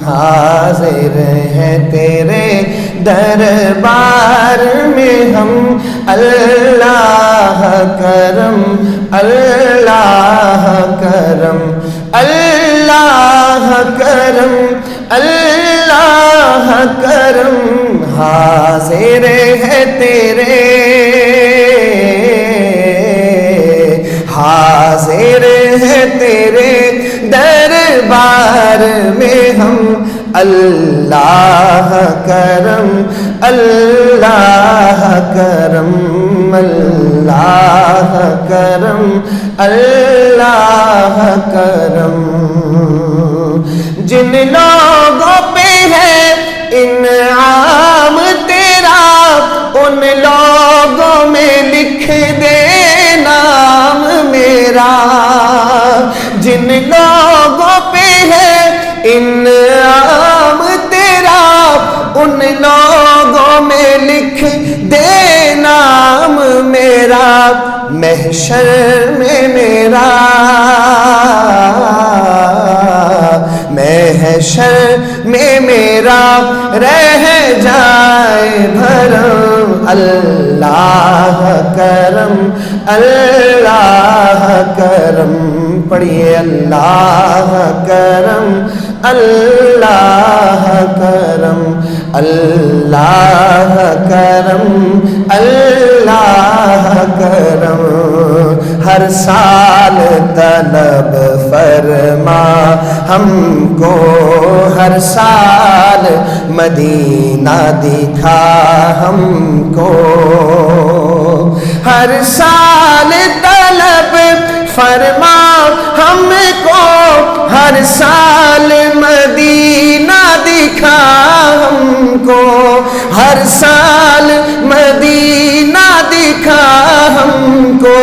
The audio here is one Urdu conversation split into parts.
حاضر ہیں تیرے دربار میں ہم اللہ کرم اللہ کرم اللہ کرم اللہ کرم حاضر ہے تیرے حاضر ہے تیرے دربار میں ہم اللہ کرم اللہ کرم اللہ کرم اللہ کرم جن لوگوں پہ ہے انعام تیرا ان لوگوں میں لکھ دے نام میرا جن لوگوں پہ ہے انعام تیرا ان لوگوں میں لکھ دے نام میرا محشر میں میرا محشر میں میرا رہ جائے بھرم اللہ کرم اللہ کرم پڑھیے اللہ کرم اللہ کرم اللہ کرم اللہ کرم ہر سال طلب فرما ہم کو ہر سال مدینہ دکھا ہم کو ہر سال طلب فرما ہم کو ہر سال مدینہ دکھا ہم کو ہر سال مدینہ دکھا ہم کو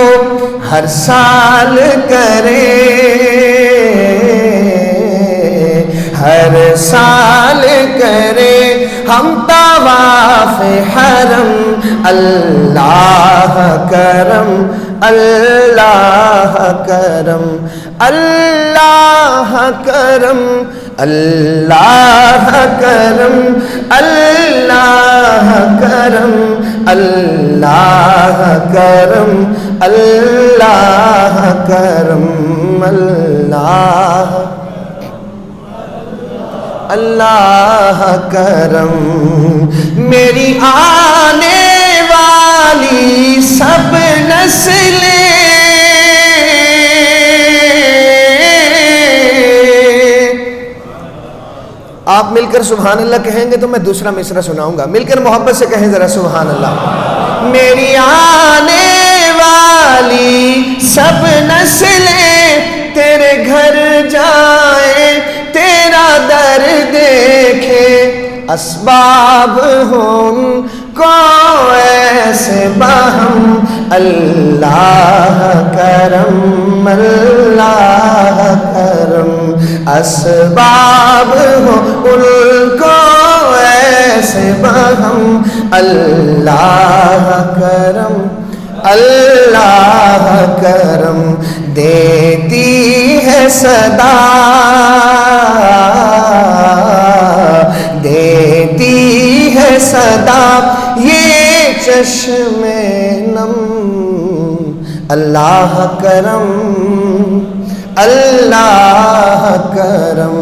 ہر سال کرے ہر سال کرے ہم طواف حرم اللہ کرم اللہ کرم اللہ کرم اللہ کرم اللہ کرم اللہ کرم اللہ کرم اللہ اللہ کرم میری آنے والی سب نسلیں آپ مل کر سبحان اللہ کہیں گے تو میں دوسرا مصرع سناؤں گا مل کر محبت سے کہیں ذرا سبحان اللہ میری آنے والی سب نسلیں تیرے گھر جائیں تیرا در دیکھے اسباب ہوں کو ایسے باہم اللہ کرم اللہ کرم اسباب ہوں ان کو ایسے باہم اللہ کرم اللہ کرم دیتی ہے صدا دیتی ہے صدا یہ چشم نم اللہ کرم اللہ کرم